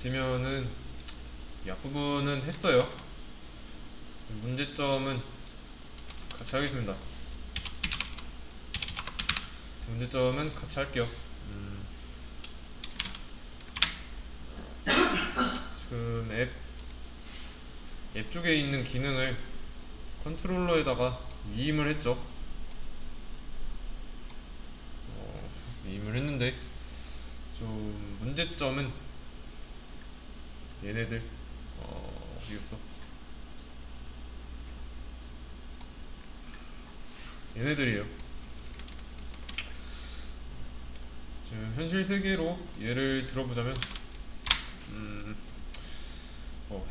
보시면은 이 앞부분은 했어요. 문제점은 같이 하겠습니다. 문제점은 같이 할게요. 지금 앱 쪽에 있는 기능을 컨트롤러에다가 이임을 했죠. 이임을 했는데 좀 문제점은 얘네들 어디였어? 얘네들이에요. 지금 현실 세계로 예를 들어보자면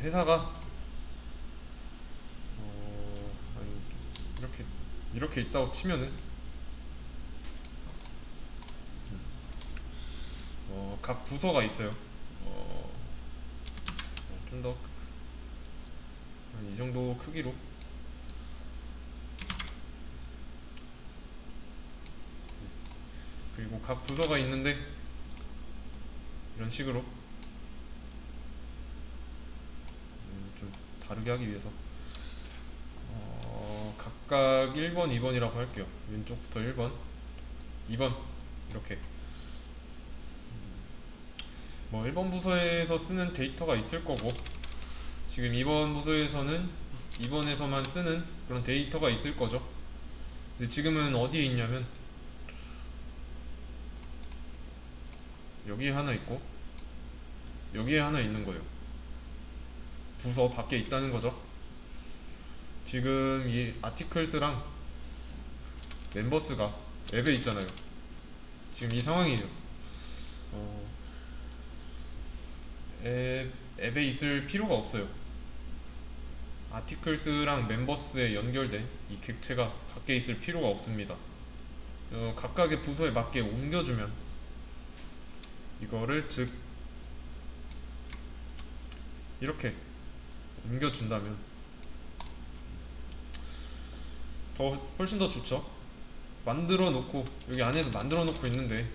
회사가 이렇게 있다고 치면은 각 부서가 있어요. 좀 더 이 정도 크기로 그리고 각 부서가 있는데 이런 식으로 좀 다르게 하기 위해서 각각 1번, 2번이라고 할게요. 왼쪽부터 1번, 2번 이렇게 뭐 1번 부서에서 쓰는 데이터가 있을 거고 지금 2번 부서에서는 2번에서만 쓰는 그런 데이터가 있을 거죠. 근데 지금은 어디에 있냐면 여기에 하나 있고 여기에 하나 있는 거예요. 부서 밖에 있다는 거죠. 지금 이 아티클스랑 멤버스가 앱에 있잖아요. 지금 이 상황이에요. 어, 앱에 있을 필요가 없어요. 아티클스랑 멤버스에 연결된 이 객체가 밖에 있을 필요가 없습니다. 각각의 부서에 맞게 옮겨주면 이거를 즉 이렇게 옮겨준다면 훨씬 더 좋죠. 만들어 놓고 여기 안에서 만들어 놓고 있는데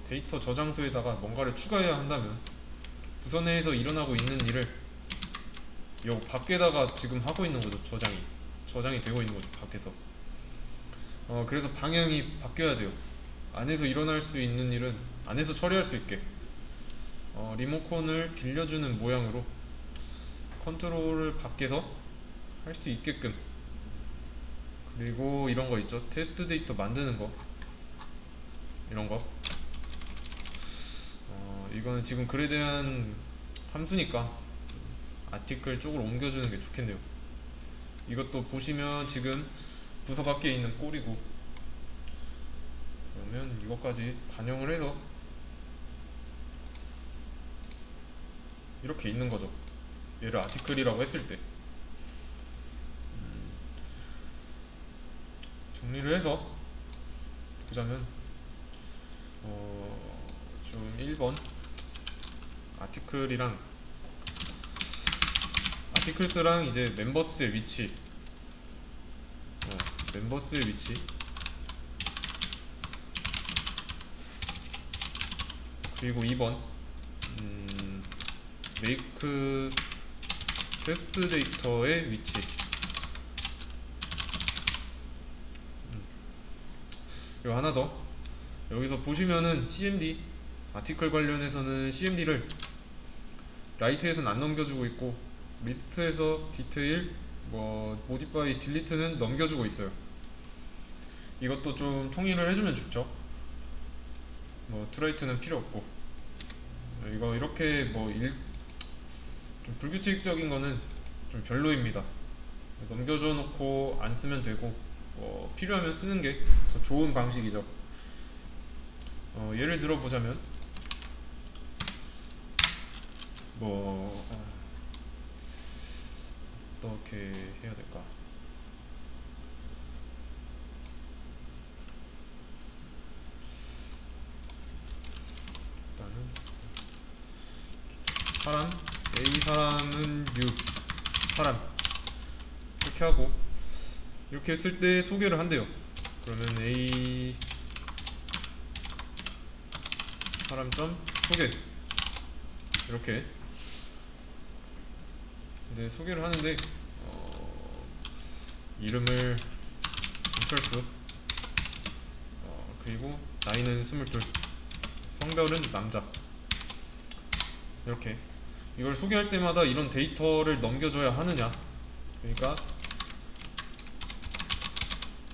데이터 저장소에다가 뭔가를 추가해야 한다면 부서 내에서 일어나고 있는 일을 요 밖에다가 지금 하고 있는 거죠. 저장이 되고 있는 거죠. 밖에서 그래서 방향이 바뀌어야 돼요. 안에서 일어날 수 있는 일은 안에서 처리할 수 있게 리모컨을 빌려주는 모양으로 컨트롤을 밖에서 할 수 있게끔. 그리고 이런 거 있죠. 테스트 데이터 만드는 거 이런 거 이거는 지금 글에 대한 함수니까 아티클 쪽으로 옮겨주는 게 좋겠네요. 이것도 보시면 지금 부서 밖에 있는 꼴이고 그러면 이것까지 반영을 해서 이렇게 있는 거죠. 얘를 아티클이라고 했을 때 정리를 해서 보자면 좀 1번 아티클스랑 이제 멤버스의 위치 멤버스의 위치 그리고 2번 메이크 테스트 데이터의 위치 그리고 하나 더 여기서 보시면은 CMD 아티클 관련해서는 CMD를 라이트에서는 안 넘겨주고 있고 리스트에서 디테일 모디파이 딜리트는 넘겨주고 있어요. 이것도 좀 통일을 해주면 좋죠. 투라이트는 필요 없고 이거 이렇게 좀 불규칙적인 거는 좀 별로입니다. 넘겨줘 놓고 안 쓰면 되고 필요하면 쓰는 게 더 좋은 방식이죠. 예를 들어 보자면 어떻게 해야 될까? 일단은 사람 A 사람은 6 사람 이렇게 하고 이렇게 했을 때 소개를 한대요. 그러면 A 사람 점 소개 이렇게 이제 소개를 하는데 이름을 김철수, 그리고 나이는 22, 성별은 남자. 이렇게 이걸 소개할 때마다 이런 데이터를 넘겨줘야 하느냐, 그러니까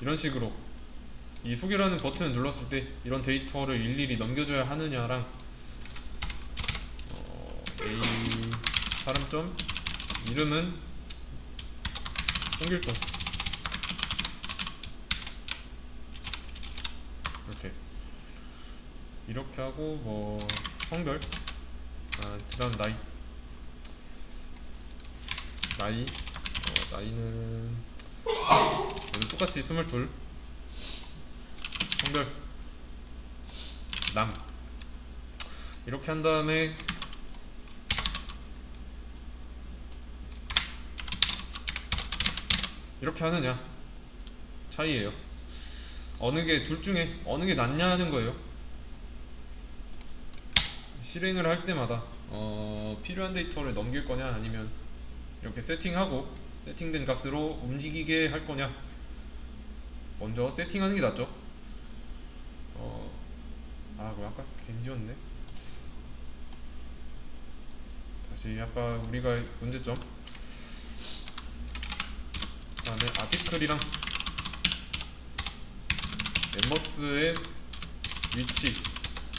이런 식으로 이 소개라는 버튼을 눌렀을 때 이런 데이터를 일일이 넘겨줘야 하느냐랑 A 사람점 이름은 홍길동 이렇게 하고 뭐 성별, 그 다음 나이는 여기 똑같이 22, 성별 남. 이렇게 한 다음에 이렇게 하느냐 차이예요. 둘 중에 어느 게 낫냐는 거예요. 실행을 할 때마다 필요한 데이터를 넘길 거냐, 아니면 이렇게 세팅하고 세팅된 값으로 움직이게 할 거냐. 먼저 세팅하는 게 낫죠. 그거 아까 괜히 지웠네. 다시 아까 우리가 문제점, 그 다음에 아티클이랑 멤버스의 위치,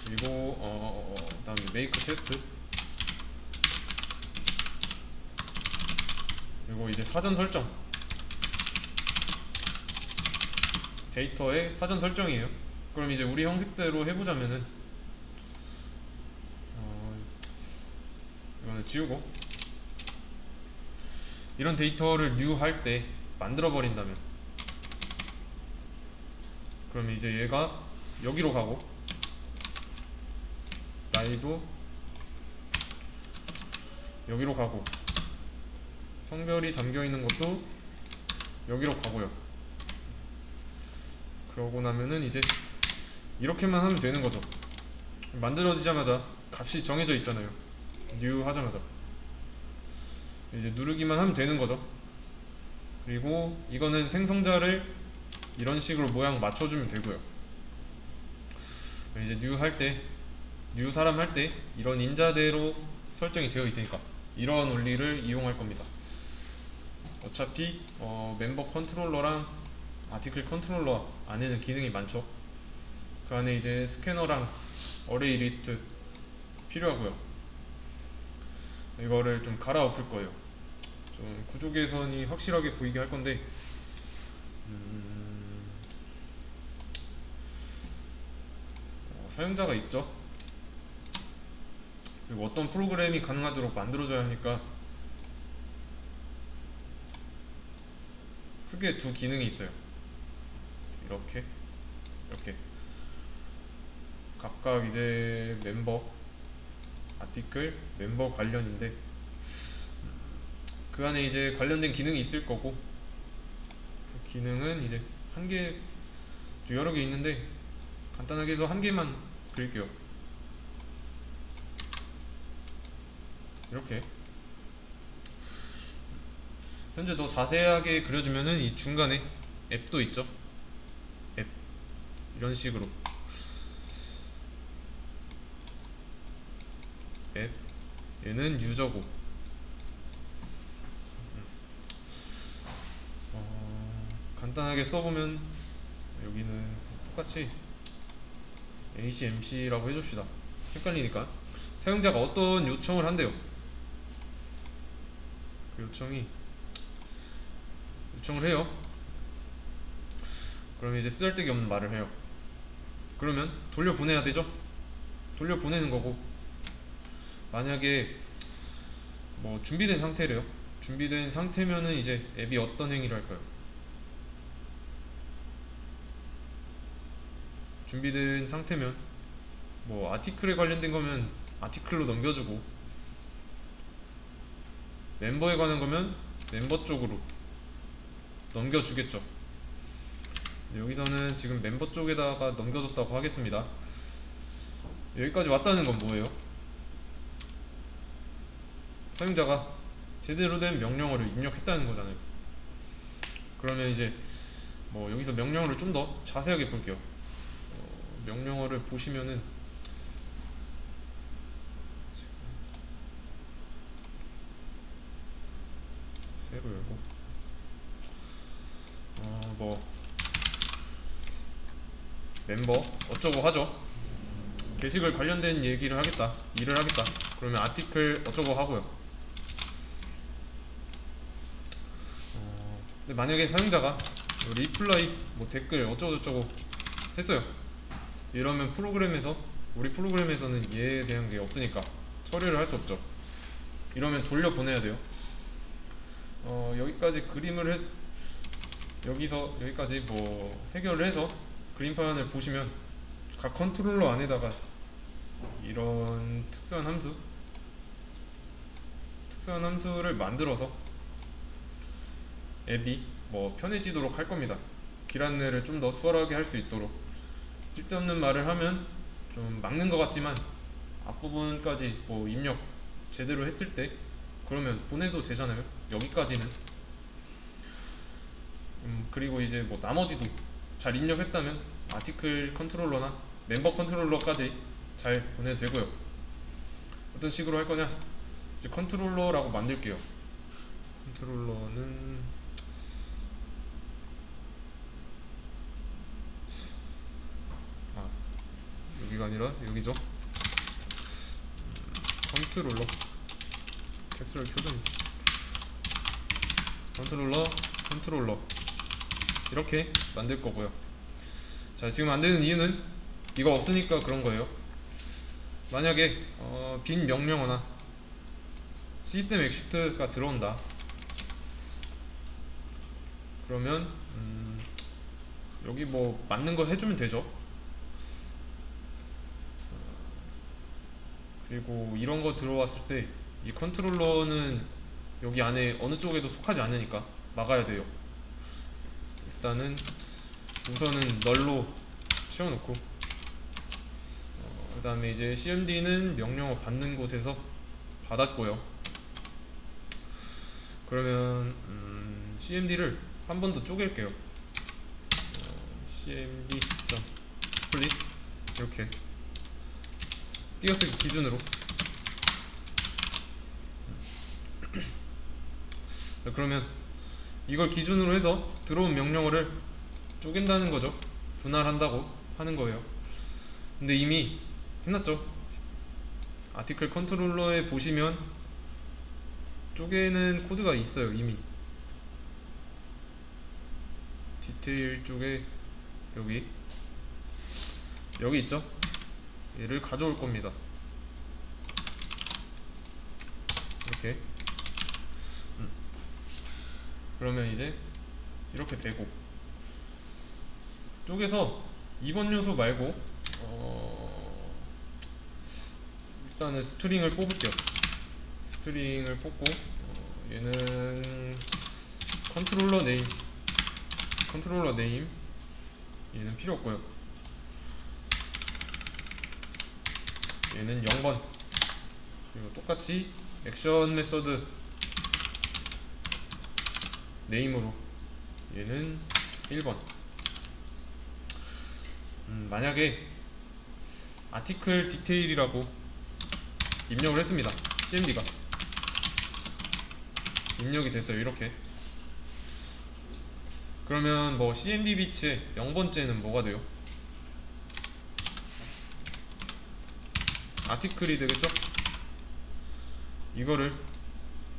그리고 그 다음에 메이크 테스트, 그리고 이제 사전 설정, 데이터의 사전 설정이에요. 그럼 이제 우리 형식대로 해보자면은 이거는 지우고, 이런 데이터를 new 할 때 만들어 버린다면, 그럼 이제 얘가 여기로 가고, 나이도 여기로 가고, 성별이 담겨있는 것도 여기로 가고요. 그러고 나면은 이제 이렇게만 하면 되는 거죠. 만들어지자마자 값이 정해져 있잖아요. new 하자마자 이제 누르기만 하면 되는 거죠. 그리고 이거는 생성자를 이런 식으로 모양 맞춰주면 되고요. 이제 new 할 때, new 사람 할 때 이런 인자대로 설정이 되어 있으니까 이러한 원리를 이용할 겁니다. 어차피 멤버 컨트롤러랑 아티클 컨트롤러 안에는 기능이 많죠. 그 안에 이제 스캐너랑 어레이 리스트 필요하고요. 이거를 좀 갈아엎을 거예요. 좀 구조 개선이 확실하게 보이게 할 건데, 사용자가 있죠. 그리고 어떤 프로그램이 가능하도록 만들어져야 하니까 크게 두 기능이 있어요. 이렇게 각각 이제 멤버, 아티클, 멤버 관련인데, 그 안에 이제 관련된 기능이 있을 거고, 그 기능은 이제 한 개, 여러 개 있는데 간단하게 해서 한 개만 그릴게요. 이렇게 현재 더 자세하게 그려주면은 이 중간에 앱도 있죠. 앱 이런 식으로 앱, 얘는 유저고, 간단하게 써보면 여기는 똑같이 ACMC라고 해줍시다. 헷갈리니까. 사용자가 어떤 요청을 한대요. 그 요청을 해요. 그럼 이제 쓰잘데기 없는 말을 해요. 그러면 돌려보내야 되죠. 돌려보내는 거고, 만약에 뭐 준비된 상태래요. 준비된 상태면은 이제 앱이 어떤 행위를 할까요? 준비된 상태면 뭐 아티클에 관련된 거면 아티클로 넘겨주고, 멤버에 관한 거면 멤버 쪽으로 넘겨주겠죠. 여기서는 지금 멤버 쪽에다가 넘겨줬다고 하겠습니다. 여기까지 왔다는 건 뭐예요? 사용자가 제대로 된 명령어를 입력했다는 거잖아요. 그러면 이제 뭐 여기서 명령어를 좀 더 자세하게 볼게요. 명령어를 보시면은 새로 열고 뭐 멤버 어쩌고 하죠. 게시글 관련된 얘기를 하겠다, 일을 하겠다. 그러면 아티클 어쩌고 하고요. 근데 만약에 사용자가 리플라이 뭐 댓글 어쩌고저쩌고 했어요. 이러면 우리 프로그램에서는 얘에 대한 게 없으니까 처리를 할 수 없죠. 이러면 돌려보내야 돼요. 여기까지 여기서 여기까지 뭐 해결을 해서 그림판을 보시면 각 컨트롤러 안에다가 이런 특수한 함수를 만들어서 앱이 뭐 편해지도록 할 겁니다. 길 안내를 좀 더 수월하게 할 수 있도록. 쓸데없는 말을 하면 좀 막는 것 같지만 앞부분까지 뭐 입력 제대로 했을 때 그러면 보내도 되잖아요. 여기까지는. 그리고 이제 뭐 나머지도 잘 입력했다면 아티클 컨트롤러나 멤버 컨트롤러까지 잘 보내도 되고요. 어떤 식으로 할 거냐? 이제 컨트롤러라고 만들게요. 컨트롤러는 여기가 아니라 여기죠. 컨트롤러 캡슐 표준 컨트롤러 이렇게 만들 거고요. 자, 지금 안 되는 이유는 이거 없으니까 그런 거예요. 만약에 빈 명령어나 시스템 엑시트가 들어온다. 그러면 여기 뭐 맞는 거 해주면 되죠. 그리고 이런 거 들어왔을 때 이 컨트롤러는 여기 안에 어느 쪽에도 속하지 않으니까 막아야 돼요. 일단은 우선은 널로 채워놓고 그 다음에 이제 cmd는 명령어 받는 곳에서 받았고요. 그러면 cmd를 한 번 더 쪼갤게요. cmd.split 이렇게 띄어쓰기 기준으로. 그러면 이걸 기준으로 해서 들어온 명령어를 쪼갠다는 거죠. 분할한다고 하는 거예요. 근데 이미 끝났죠. 아티클 컨트롤러에 보시면 쪼개는 코드가 있어요. 이미 디테일 쪽에 여기 있죠. 얘를 가져올 겁니다. 이렇게. 그러면 이제 이렇게 되고, 쪼개서 2번 요소 말고 일단은 스트링을 뽑을게요. 스트링을 뽑고 얘는 컨트롤러 네임 얘는 필요 없고요. 얘는 0번. 그리고 똑같이 액션 메서드 네임으로 얘는 1번. 만약에 아티클 디테일이라고 입력을 했습니다. cmd가 입력이 됐어요. 이렇게. 그러면 뭐 cmd 비치의 0번째는 뭐가 돼요? 아티클이 되겠죠? 이거를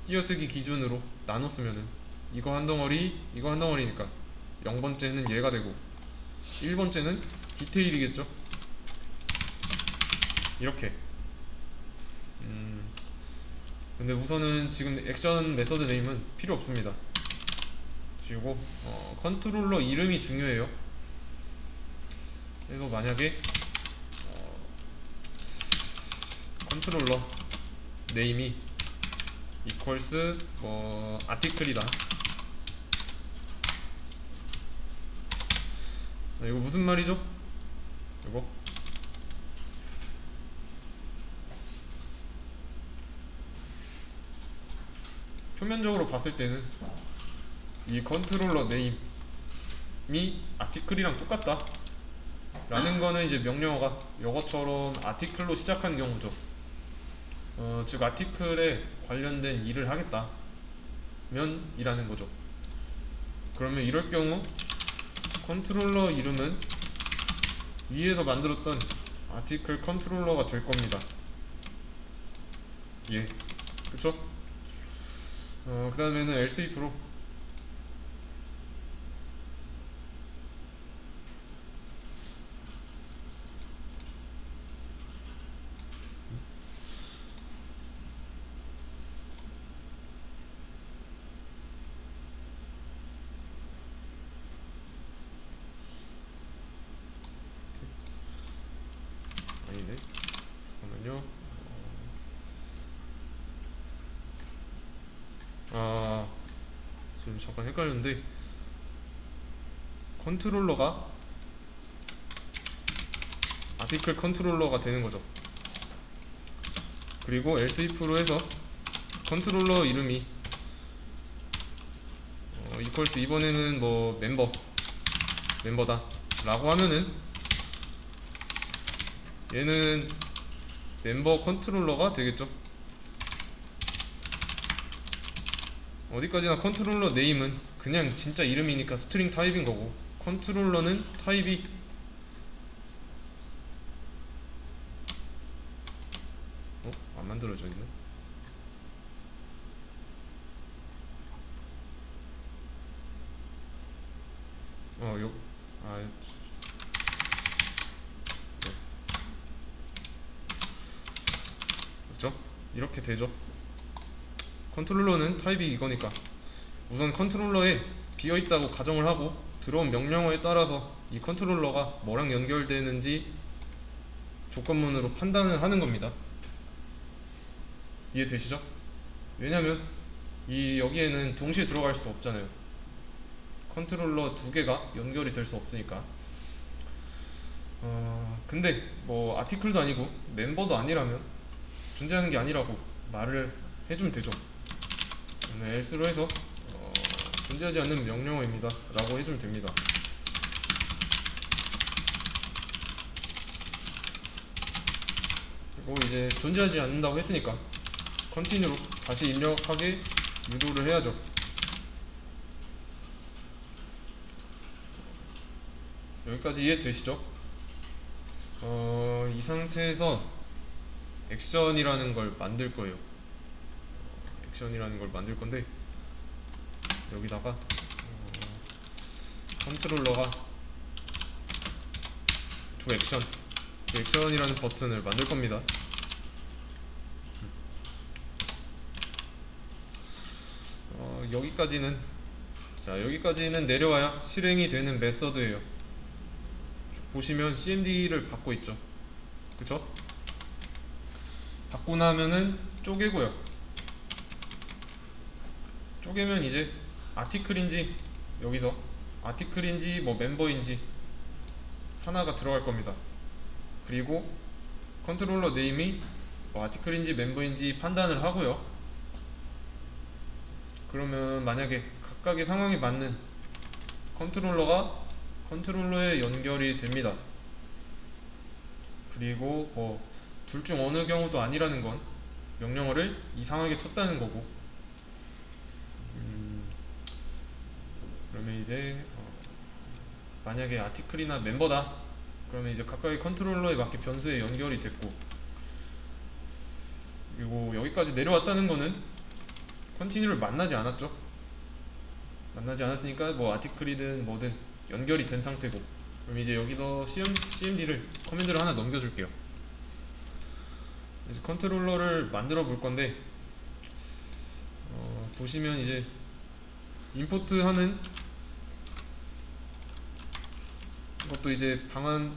띄어쓰기 기준으로 나눴으면은 이거 한 덩어리니까 0번째는 얘가 되고 1번째는 디테일이겠죠? 이렇게. 근데 우선은 지금 액션 메서드 네임은 필요 없습니다. 그리고 컨트롤러 이름이 중요해요. 그래서 만약에 컨트롤러 네임이 equals 뭐 아티클이다. 이거 무슨 말이죠? 표면적으로 봤을 때는 이 컨트롤러 네임이 아티클이랑 똑같다 라는 거는 이제 명령어가 이것처럼 아티클로 시작하는 경우죠. 즉 아티클에 관련된 일을 하겠다 면 이라는 거죠. 그러면 이럴 경우 컨트롤러 이름은 위에서 만들었던 아티클 컨트롤러가 될 겁니다. 예, 그쵸? 그 다음에는 else if로 아니네, 잠깐만요. 지금 잠깐 헷갈렸는데 컨트롤러가 아티클 컨트롤러가 되는 거죠. 그리고 else if로 해서 컨트롤러 이름이 equals 이번에는 뭐 멤버다 라고 하면은 얘는 멤버 컨트롤러가 되겠죠. 어디까지나 컨트롤러 네임은 그냥 진짜 이름이니까 스트링 타입인 거고, 컨트롤러는 타입이 안 만들어져 있네. 요, 아, 네. 그렇죠? 이렇게 되죠. 컨트롤러는 타입이 이거니까 우선 컨트롤러에 비어있다고 가정을 하고 들어온 명령어에 따라서 이 컨트롤러가 뭐랑 연결되는지 조건문으로 판단을 하는 겁니다. 이해되시죠? 왜냐면 이 여기에는 동시에 들어갈 수 없잖아요. 컨트롤러 두 개가 연결이 될 수 없으니까. 근데 뭐 아티클도 아니고 멤버도 아니라면 존재하는 게 아니라고 말을 해주면 되죠. else로 해서 존재하지 않는 명령어입니다 라고 해주면 됩니다. 그리고 이제 존재하지 않는다고 했으니까 continue로 다시 입력하게 유도를 해야죠. 여기까지 이해되시죠? 이 상태에서 액션이라는 걸 만들 거예요. 액션이라는 걸 만들 건데 여기다가 컨트롤러가 to 액션, 액션이라는 버튼을 만들 겁니다. 여기까지는 내려와야 실행이 되는 메서드예요. 보시면 cmd를 받고 있죠. 그쵸? 받고 나면은 쪼개고요. 쪼개면 이제 아티클인지 여기서 아티클인지 뭐 멤버인지 하나가 들어갈 겁니다. 그리고 컨트롤러 네임이 뭐 아티클인지 멤버인지 판단을 하고요. 그러면 만약에 각각의 상황에 맞는 컨트롤러가 컨트롤러에 연결이 됩니다. 그리고 뭐 둘 중 어느 경우도 아니라는 건 명령어를 이상하게 쳤다는 거고, 그러면 이제 만약에 아티클이나 멤버다 그러면 이제 각각의 컨트롤러에 맞게 변수에 연결이 됐고, 그리고 여기까지 내려왔다는 거는 컨티뉴를 만나지 않았죠. 만나지 않았으니까 뭐 아티클이든 뭐든 연결이 된 상태고, 그럼 이제 여기서 cmd를 커맨드를 하나 넘겨줄게요. 이제 컨트롤러를 만들어 볼 건데 보시면 이제 임포트 하는 것도 이제 방안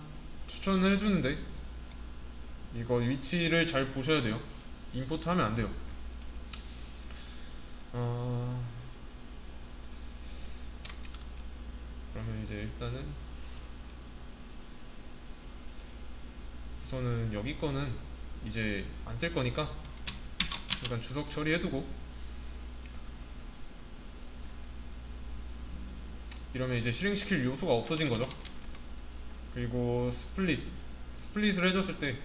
추천을 해주는데 이거 위치를 잘 보셔야 돼요. 임포트 하면 안 돼요. 그러면 이제 일단은 우선은 여기 거는 이제 안 쓸 거니까 잠깐 주석 처리해두고 이러면 이제 실행시킬 요소가 없어진 거죠. 그리고 스플릿을 해줬을 때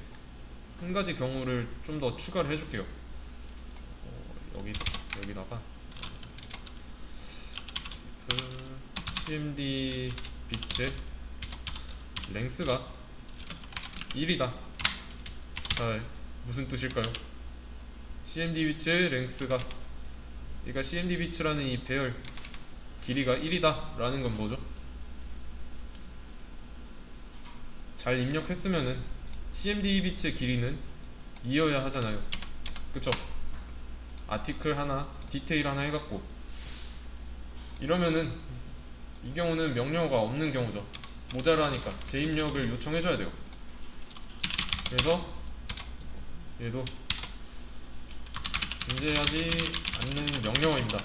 한 가지 경우를 좀 더 추가를 해줄게요. 여기다가 그 cmd 빛의 랭스가 1이다. 자, 무슨 뜻일까요? cmd 빛의 랭스가, 그러니까 cmd 빛이라는 이 배열 길이가 1이다 라는 건 뭐죠? 잘 입력했으면은 cmd 빛의 길이는 2여야 하잖아요. 그쵸? 아티클 하나, 디테일 하나 해갖고, 이러면은 이 경우는 명령어가 없는 경우죠. 모자라니까 재입력을 요청해줘야 돼요. 그래서 얘도 존재하지 않는 명령어입니다.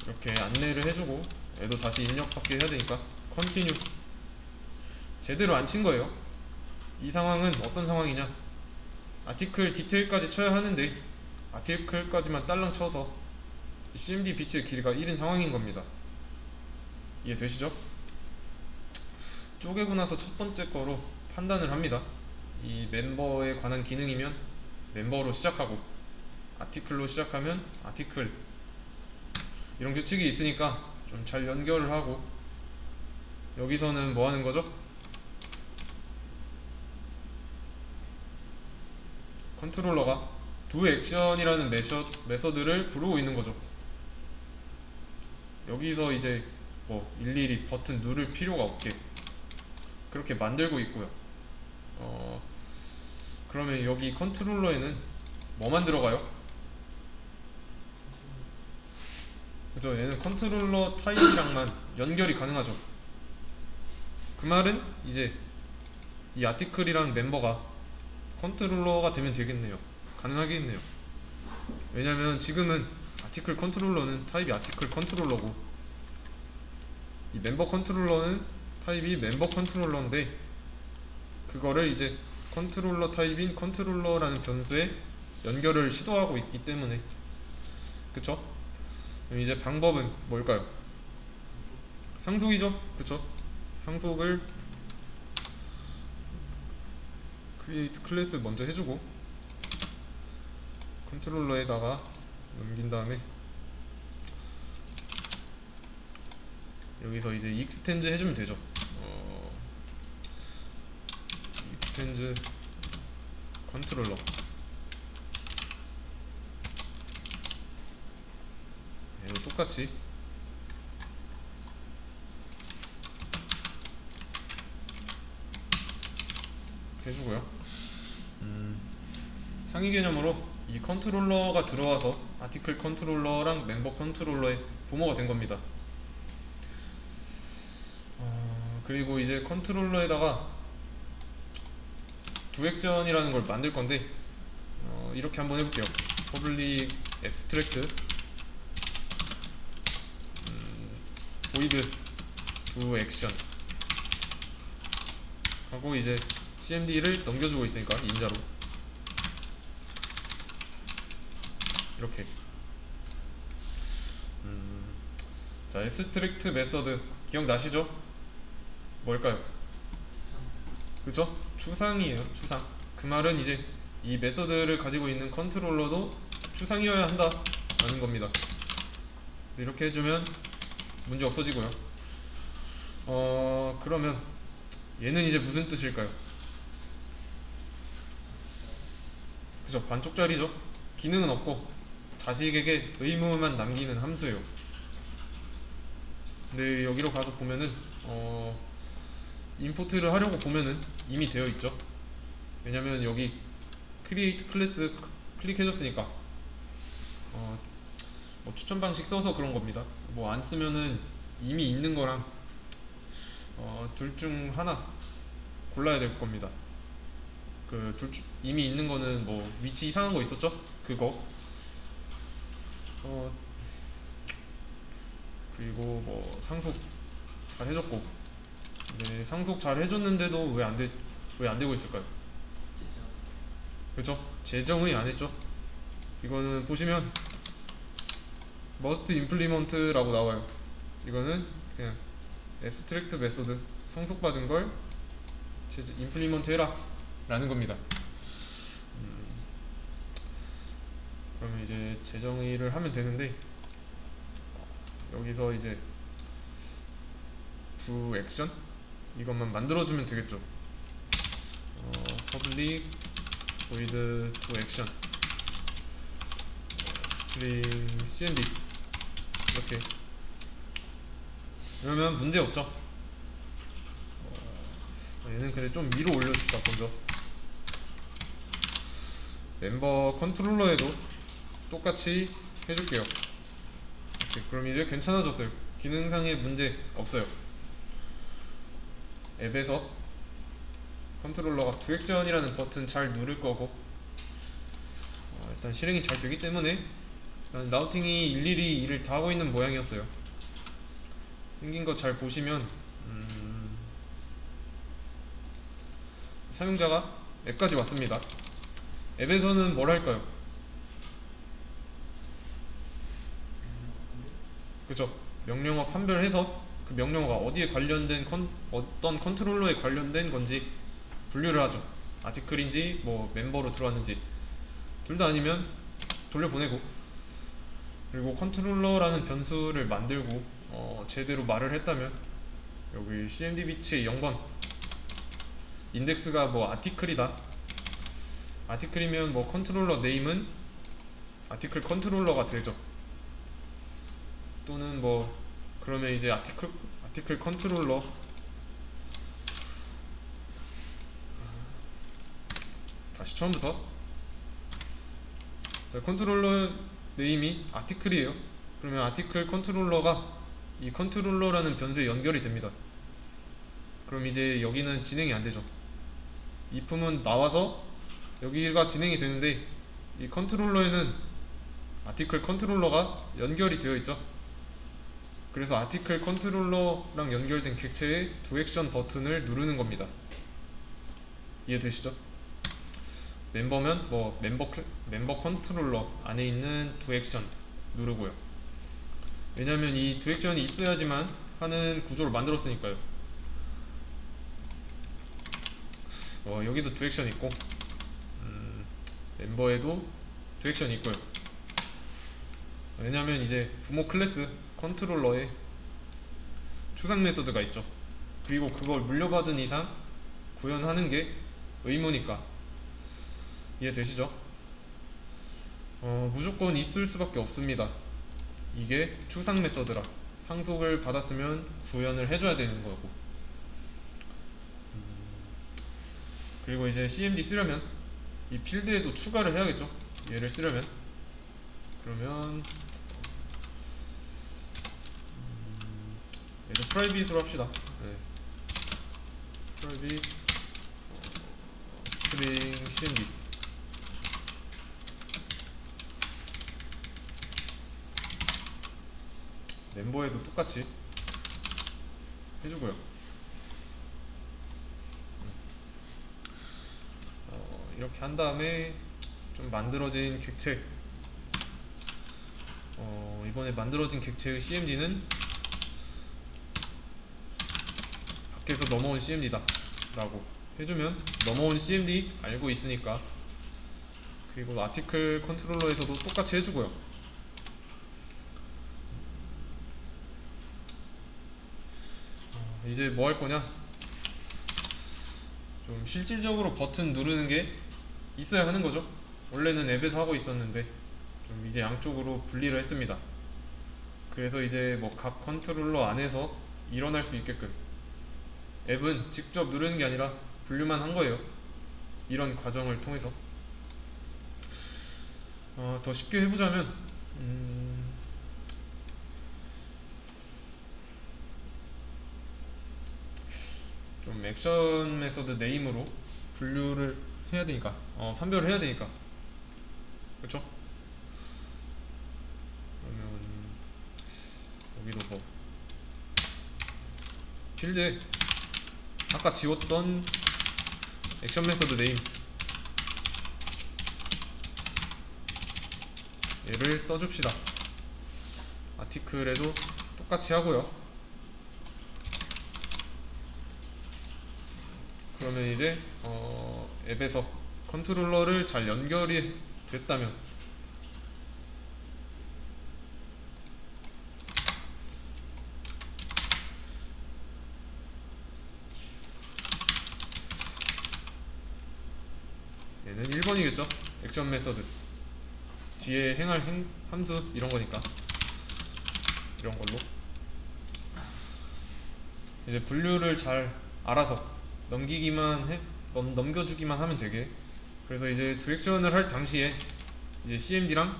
이렇게 안내를 해주고, 얘도 다시 입력받게 해야 되니까 continue. 제대로 안 친 거예요. 이 상황은 어떤 상황이냐, 아티클 디테일까지 쳐야 하는데 아티클까지만 딸랑 쳐서 cmd 빛의 길이가 1인 상황인 겁니다. 이해되시죠? 쪼개고 나서 첫 번째 거로 판단을 합니다. 이 멤버에 관한 기능이면 멤버로 시작하고, 아티클로 시작하면 아티클, 이런 규칙이 있으니까 좀 잘 연결을 하고, 여기서는 뭐 하는 거죠? 컨트롤러가 do action이라는 메서드를 부르고 있는 거죠. 여기서 이제 뭐 일일이 버튼 누를 필요가 없게 그렇게 만들고 있고요. 그러면 여기 컨트롤러에는 뭐만 들어가요? 그죠? 얘는 컨트롤러 타입이랑만 연결이 가능하죠. 그 말은 이제 이 아티클이랑 멤버가 컨트롤러가 되면 되겠네요. 가능하겠네요. 왜냐면 지금은 아티클 컨트롤러는 타입이 아티클 컨트롤러고, 이 멤버 컨트롤러는 타입이 멤버 컨트롤러인데, 그거를 이제 컨트롤러 타입인 컨트롤러라는 변수에 연결을 시도하고 있기 때문에, 그쵸? 그럼 이제 방법은 뭘까요? 상속이죠? 그쵸? 상속을 create 클래스 먼저 해주고 컨트롤러에다가 넘긴 다음에 여기서 이제 extend 해주면 되죠. extend 컨트롤러, 얘도 똑같이 해주고요. 상위 개념으로 이 컨트롤러가 들어와서 아티클 컨트롤러랑 멤버 컨트롤러의 부모가 된 겁니다. 그리고 이제 컨트롤러에다가 do action이라는 걸 만들 건데, 이렇게 한번 해볼게요. public abstract void do action 하고, 이제 cmd를 넘겨주고 있으니까 인자로 이렇게. 자, abstract 메서드 기억나시죠? 뭘까요? 그죠? 추상이에요. 추상. 그 말은 이제 이 메서드를 가지고 있는 컨트롤러도 추상이어야 한다 라는 겁니다. 이렇게 해주면 문제 없어지고요. 그러면 얘는 이제 무슨 뜻일까요? 그죠? 반쪽짜리죠? 기능은 없고 자식에게 의무만 남기는 함수예요. 근데 여기로 가서 보면은 임포트를 하려고 보면은 이미 되어 있죠. 왜냐면 여기 create 클래스 클릭해줬으니까 뭐 추천 방식 써서 그런 겁니다. 뭐 안 쓰면은 이미 있는 거랑 둘 중 하나 골라야 될 겁니다. 그 이미 있는 거는 뭐 위치 이상한 거 있었죠? 그거 그리고 뭐 상속 잘 해줬고, 네, 상속 잘 해줬는데도 왜 안 되고 있을까요? 그렇죠? 재정의 안 했죠? 이거는 보시면 must implement라고 나와요. 이거는 그냥 abstract 메소드 상속받은 걸 임플리먼트 해라 라는 겁니다. 그러면 이제 재정의를 하면 되는데, 여기서 이제 do 액션 이것만 만들어주면 되겠죠. public void do 액션 string cmd 이렇게. 그러면 문제 없죠. 얘는 근데 좀 위로 올려줍시다. 먼저 멤버 컨트롤러에도 똑같이 해줄게요. 오케이, 그럼 이제 괜찮아졌어요. 기능상의 문제 없어요. 앱에서 컨트롤러가 두액션이라는 버튼 잘 누를 거고, 일단 실행이 잘 되기 때문에 라우팅이 일일이 일을 다 하고 있는 모양이었어요. 생긴 거 잘 보시면 사용자가 앱까지 왔습니다. 앱에서는 뭘 할까요? 그죠? 명령어 판별해서 그 명령어가 어디에 관련된 어떤 컨트롤러에 관련된 건지 분류를 하죠. 아티클인지 뭐 멤버로 들어왔는지 둘 다 아니면 돌려보내고, 그리고 컨트롤러라는 변수를 만들고 제대로 말을 했다면 여기 cmd 비치의 0번 인덱스가 뭐 아티클이다, 아티클이면 뭐 컨트롤러 네임은 아티클 컨트롤러가 되죠. 또는 뭐 그러면 이제 아티클 컨트롤러 다시 처음부터. 자, 컨트롤러 네임이 아티클이에요. 그러면 아티클 컨트롤러가 이 컨트롤러라는 변수에 연결이 됩니다. 그럼 이제 여기는 진행이 안 되죠. if은 나와서 여기가 진행이 되는데 이 컨트롤러에는 아티클 컨트롤러가 연결이 되어 있죠. 그래서 아티클 컨트롤러랑 연결된 객체의 do 액션 버튼을 누르는 겁니다. 이해되시죠? 멤버면 뭐 멤버 컨트롤러 안에 있는 do 액션 누르고요. 왜냐면 이 do 액션이 있어야지만 하는 구조를 만들었으니까요. 여기도 do 액션 있고, 멤버에도 do 액션 있고요. 왜냐면 이제 부모 클래스 컨트롤러에 추상 메소드가 있죠. 그리고 그걸 물려받은 이상 구현하는 게 의무니까. 이해되시죠? 무조건 있을 수밖에 없습니다. 이게 추상 메소드라 상속을 받았으면 구현을 해줘야 되는 거고. 그리고 이제 cmd 쓰려면 이 필드에도 추가를 해야겠죠. 얘를 쓰려면. 그러면 얘도 프라이빗으로 합시다. 네. 프라이빗 string cmd. 멤버에도 똑같이 해주고요. 이렇게 한 다음에 좀 만들어진 객체, 이번에 만들어진 객체의 cmd는 밖에서 넘어온 cmd다 라고 해주면 넘어온 cmd 알고 있으니까. 그리고 아티클 컨트롤러에서도 똑같이 해주고요. 이제 뭐 할 거냐? 좀 실질적으로 버튼 누르는 게 있어야 하는 거죠. 원래는 앱에서 하고 있었는데 좀 이제 양쪽으로 분리를 했습니다. 그래서 이제 뭐 각 컨트롤러 안에서 일어날 수 있게끔 앱은 직접 누르는 게 아니라 분류만 한 거예요. 이런 과정을 통해서. 더 쉽게 해보자면 좀 액션 메서드 네임으로 분류를 해야 되니까, 판별을 해야 되니까, 그쵸? 그러면 여기도 뭐 필드에 아까 지웠던 액션 메서드 네임 얘를 써줍시다. 아티클에도 똑같이 하고요. 그러면 이제 앱에서 컨트롤러를 잘 연결이 됐다면 얘는 1번이겠죠? 액션 메서드 뒤에 행할 함수 이런 거니까 이런 걸로 이제 분류를 잘 알아서 넘겨주기만 하면 되게. 그래서 이제 두 액션을 할 당시에 이제 CMD랑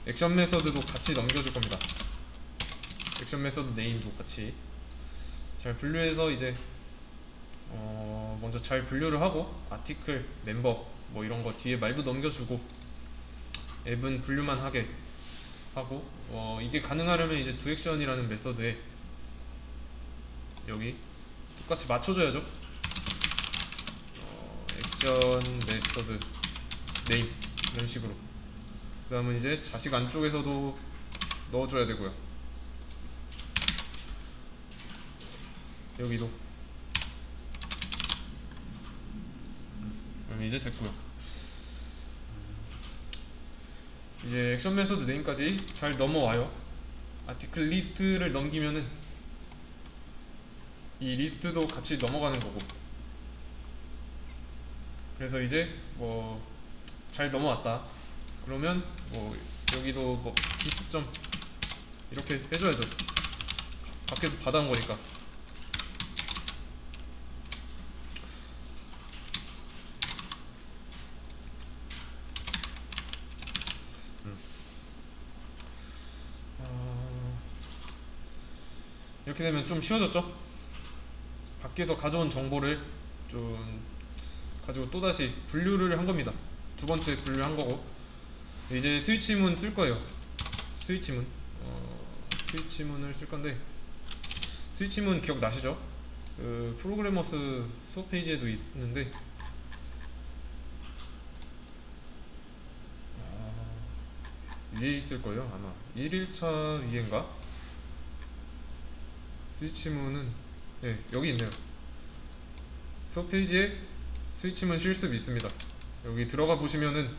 액션 메서드도 같이 넘겨줄 겁니다. 액션 메서드 네임도 같이 잘 분류해서 이제 먼저 잘 분류를 하고 아티클, 멤버 뭐 이런 거 뒤에 말도 넘겨주고 앱은 분류만 하게 하고 이게 가능하려면 이제 두 액션이라는 메서드에 여기 똑같이 맞춰줘야죠. 액션 메서드 네임 이런 식으로. 그 다음은 이제 자식 안쪽에서도 넣어줘야 되고요. 여기도. 그럼 이제 됐고요. 이제 액션 메서드 네임까지 잘 넘어와요. 아티클 리스트를 넘기면은 이 리스트도 같이 넘어가는 거고. 그래서 이제 뭐 잘 넘어왔다. 그러면 뭐 여기도 뭐 디스점 이렇게 해줘야죠. 밖에서 받아온 거니까. 이렇게 되면 좀 쉬워졌죠? 밖에서 가져온 정보를 좀 가지고 또다시 분류를 한 겁니다. 두 번째 분류한 거고. 이제 스위치문 쓸 거예요. 스위치문. 스위치문을 쓸 건데, 스위치문 기억나시죠? 그 프로그래머스 수업 페이지에도 있는데, 위에 있을 거예요, 아마. 1일차 위에인가? 스위치문은, 네, 여기 있네요. 수업 페이지에 스위치문 실습이 있습니다. 여기 들어가 보시면은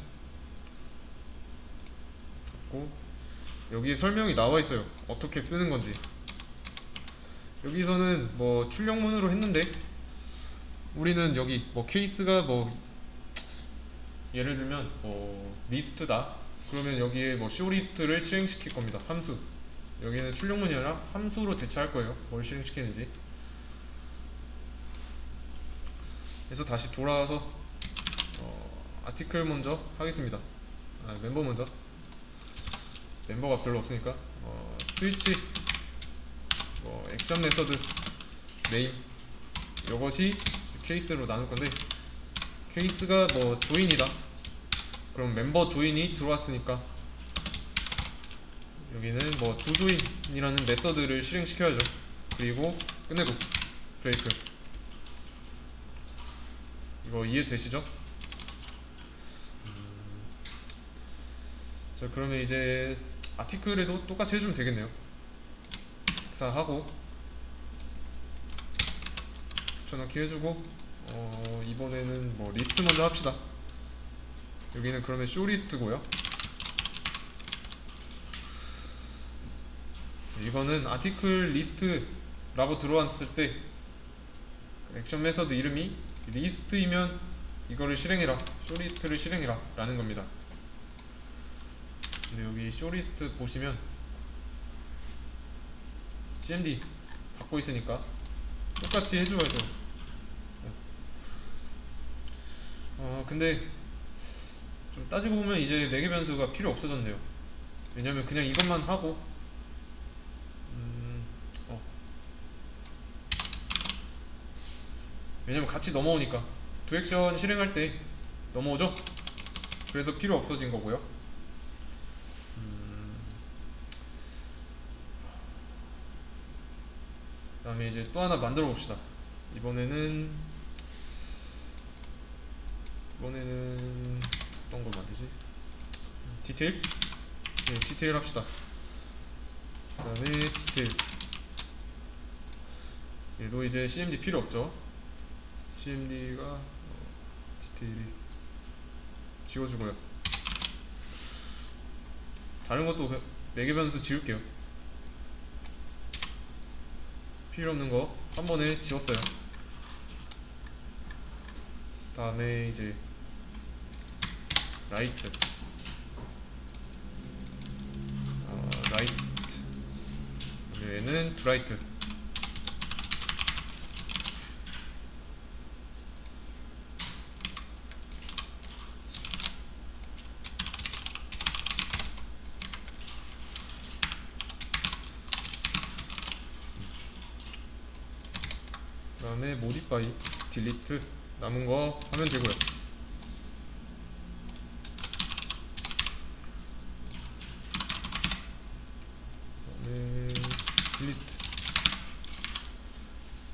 여기에 설명이 나와 있어요. 어떻게 쓰는 건지. 여기서는 뭐 출력문으로 했는데 우리는 여기 뭐 케이스가 뭐 예를 들면 뭐 리스트다. 그러면 여기에 뭐 쇼리스트를 실행시킬 겁니다. 함수. 여기는 출력문이 아니라 함수로 대체할 거예요. 뭘 실행시키는지. 그래서 다시 돌아와서 아티클 먼저 하겠습니다. 멤버 먼저. 멤버가 별로 없으니까 스위치 액션 메서드 네임 이것이 케이스로 나눌 건데, 케이스가 뭐 조인이다. 그럼 멤버 조인이 들어왔으니까 여기는 뭐 두조인이라는 메서드를 실행시켜야죠. 그리고 끝내고 브레이크. 이거 이해되시죠? 자, 그러면 이제 아티클에도 똑같이 해주면 되겠네요. 하고 붙여넣기 해주고 이번에는 뭐 리스트 먼저 합시다. 여기는 그러면 쇼 리스트고요. 이거는 아티클 리스트라고 들어왔을 때 액션 메서드 이름이 리스트이면 이거를 실행해라, 쇼 리스트를 실행해라 라는 겁니다. 근데 여기 쇼 리스트 보시면 CMD 받고 있으니까 똑같이 해줘야죠. 근데 좀 따지고 보면 이제 매개 변수가 필요 없어졌네요. 왜냐면 그냥 이것만 하고 왜냐면 같이 넘어오니까 두 액션 실행할 때 넘어오죠? 그래서 필요 없어진 거고요. 그 다음에 이제 또 하나 만들어 봅시다. 이번에는 어떤 걸 만들지? 디테일? 네, 디테일 합시다. 그 다음에 디테일. 얘도 이제 CMD 필요 없죠. CMD가 디테일이 지워주고요. 다른 것도 매개 변수 지울게요. 필요 없는 거 한 번에 지웠어요. 다음에 이제 라이트 라이트 얘는 드라이트. 그 다음에 모디파이 딜리트 남은 거 하면 되고요. 그다음에 딜리트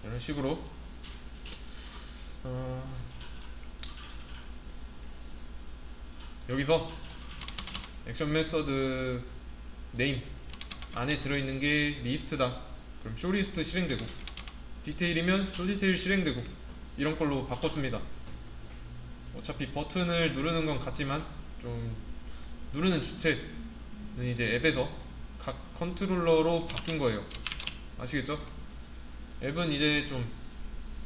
이런 식으로 여기서 액션 메서드 네임 안에 들어있는 게 리스트다. 그럼 쇼리스트 실행되고, 디테일이면 쇼디테일 실행되고, 이런 걸로 바꿨습니다. 어차피 버튼을 누르는 건 같지만 좀 누르는 주체는 이제 앱에서 각 컨트롤러로 바뀐 거예요. 아시겠죠? 앱은 이제 좀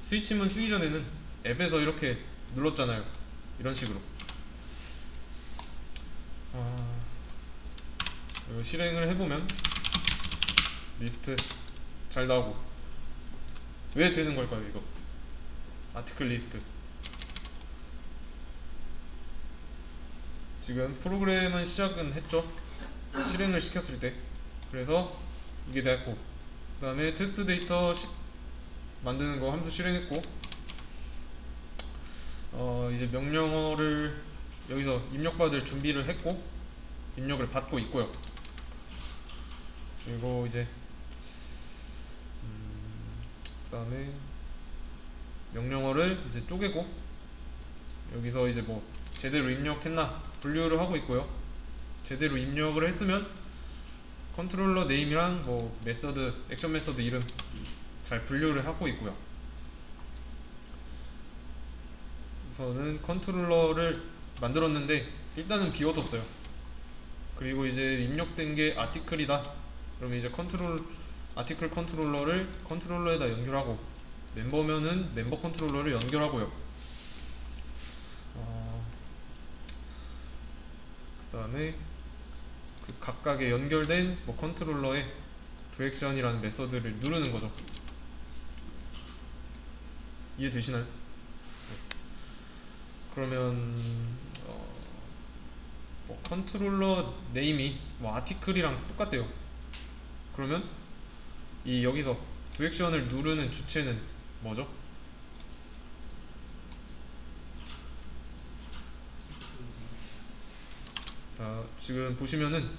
스위치문 쓰기 전에는 앱에서 이렇게 눌렀잖아요. 이런 식으로. 이거 실행을 해보면 리스트 잘 나오고. 왜 되는 걸까요, 이거? 아티클 리스트. 지금 프로그램은 시작은 했죠. 실행을 시켰을 때. 그래서 이게 됐고, 그 다음에 테스트 데이터 만드는 거 함수 실행했고, 이제 명령어를 여기서 입력받을 준비를 했고, 입력을 받고 있고요. 그리고 이제 그 다음에 명령어를 이제 쪼개고, 여기서 이제 뭐 제대로 입력했나 분류를 하고 있고요. 제대로 입력을 했으면 컨트롤러 네임이랑 뭐 메서드, 액션 메서드 이름 잘 분류를 하고 있고요. 우선은 컨트롤러를 만들었는데 일단은 비워뒀어요. 그리고 이제 입력된 게 아티클이다. 그러면 이제 아티클 컨트롤러를 컨트롤러에다 연결하고, 멤버면은 멤버 컨트롤러를 연결하고요. 그 다음에 그 각각의 연결된 뭐 컨트롤러에 도액션이라는 메서드를 누르는 거죠. 이해되시나요? 네. 그러면 뭐 컨트롤러 네임이 뭐 아티클이랑 똑같대요. 그러면 이 여기서 도액션을 누르는 주체는 뭐죠? 지금 보시면은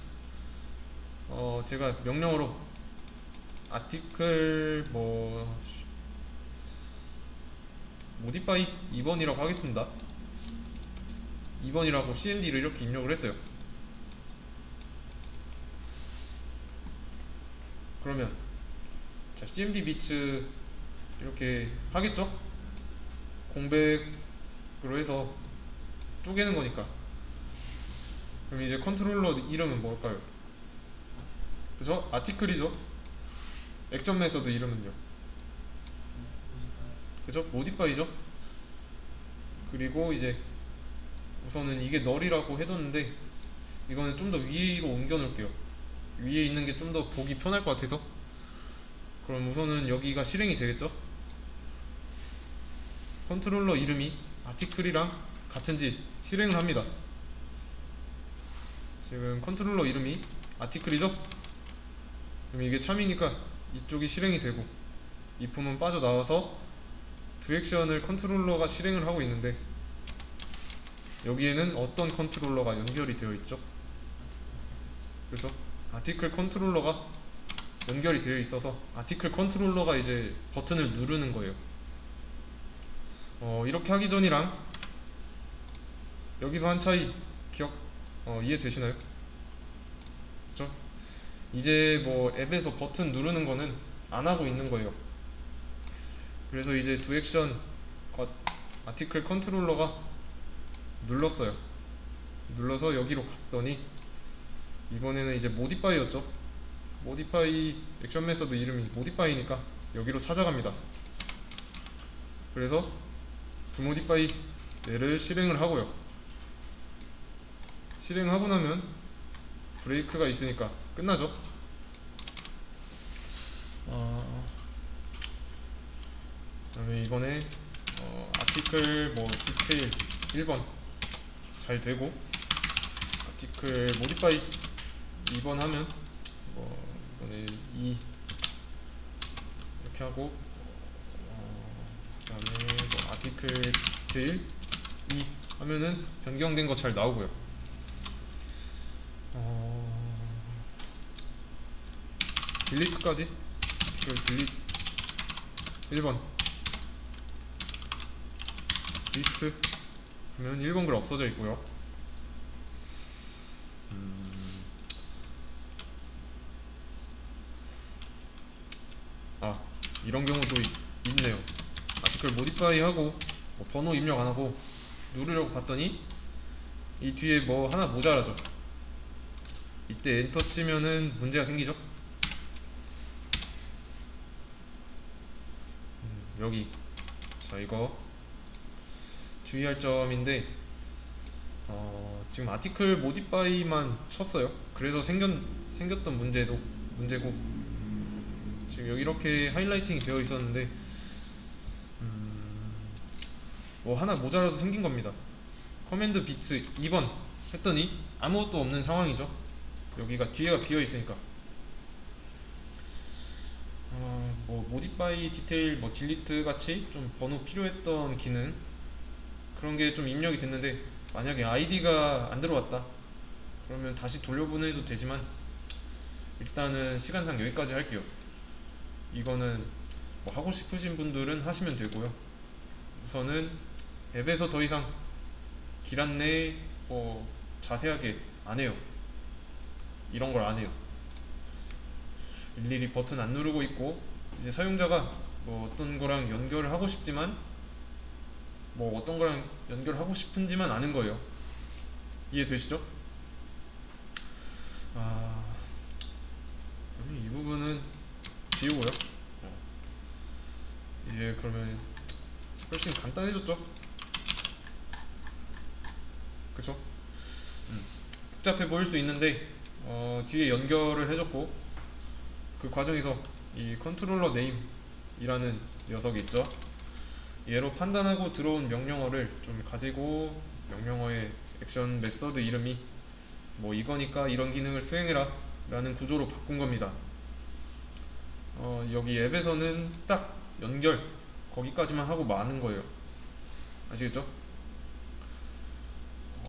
제가 명령어로 아티클 뭐 모디파이 2번이라고 하겠습니다. 2번이라고 cmd를 이렇게 입력을 했어요. 그러면 자, cmd 비츠 이렇게 하겠죠? 공백으로 해서 쪼개는 거니까. 그럼 이제 컨트롤러 이름은 뭘까요? 그죠? 아티클이죠? 액션 메서드 이름은요? 그죠? 모디파이죠? 그리고 이제 우선은 이게 널이라고 해뒀는데 이거는 좀 더 위로 옮겨 놓을게요. 위에 있는 게 좀 더 보기 편할 것 같아서. 그럼 우선은 여기가 실행이 되겠죠? 컨트롤러 이름이 아티클이랑 같은지 실행을 합니다. 지금 컨트롤러 이름이 아티클이죠? 그럼 이게 참이니까 이쪽이 실행이 되고, if은 빠져나와서 도액션을 컨트롤러가 실행을 하고 있는데, 여기에는 어떤 컨트롤러가 연결이 되어 있죠? 그래서 아티클 컨트롤러가 연결이 되어 있어서 아티클 컨트롤러가 이제 버튼을 누르는 거예요. 이렇게 하기 전이랑 여기서 한 차이 이해되시나요? 그죠? 이제 뭐 앱에서 버튼 누르는 거는 안 하고 있는 거예요. 그래서 이제 도액션 아티클 컨트롤러가 눌렀어요. 눌러서 여기로 갔더니 이번에는 이제 모디파이였죠. 모디파이 액션 메서드 이름이 모디파이니까 여기로 찾아갑니다. 그래서 두 모디파이 얘를 실행을 하고요. 실행하고 나면 브레이크가 있으니까 끝나죠. 그다음에 이번에 아티클 뭐 디테일 1번 잘 되고 아티클 모디파이 2번 하면 이번에 2 이렇게 하고 그다음에 뭐 아티클 디테일 2 하면은 변경된 거 잘 나오고요. 딜리트까지 아티클 딜리트 1번 리스트 하면 1번 글 없어져 있고요. 이런 경우도 있네요. 아티클 모디파이 하고 뭐 번호 입력 안 하고 누르려고 봤더니 이 뒤에 뭐 하나 모자라죠. 이때 엔터 치면은 문제가 생기죠. 여기 자 이거 주의할 점인데 지금 아티클 모디파이만 쳤어요. 그래서 생겼던 문제고 지금 여기 이렇게 하이라이팅이 되어 있었는데 뭐 하나 모자라서 생긴 겁니다. 커맨드 비트 2번 했더니 아무것도 없는 상황이죠. 여기가 뒤에가 비어 있으니까 뭐 모디파이 디테일 뭐 딜리트 같이 좀 번호 필요했던 기능 그런 게 좀 입력이 됐는데 만약에 아이디가 안 들어왔다 그러면 다시 돌려보내도 되지만 일단은 시간상 여기까지 할게요. 이거는 뭐 하고 싶으신 분들은 하시면 되고요. 우선은 앱에서 더 이상 길 안내 뭐 자세하게 안 해요. 이런 걸 안 해요. 일일이 버튼 안 누르고 있고 이제 사용자가 뭐 어떤 거랑 연결을 하고 싶지만 뭐 어떤 거랑 연결하고 싶은지만 아는 거예요. 이해되시죠? 그러면 이 부분은 지우고요. 이제 그러면 훨씬 간단해졌죠? 그쵸? 복잡해 보일 수 있는데 뒤에 연결을 해줬고 그 과정에서 이 컨트롤러 네임이라는 녀석이 있죠. 얘로 판단하고 들어온 명령어를 좀 가지고 명령어의 액션 메서드 이름이 뭐 이거니까 이런 기능을 수행해라 라는 구조로 바꾼 겁니다. 여기 앱에서는 딱 연결 거기까지만 하고 마는 거예요. 아시겠죠?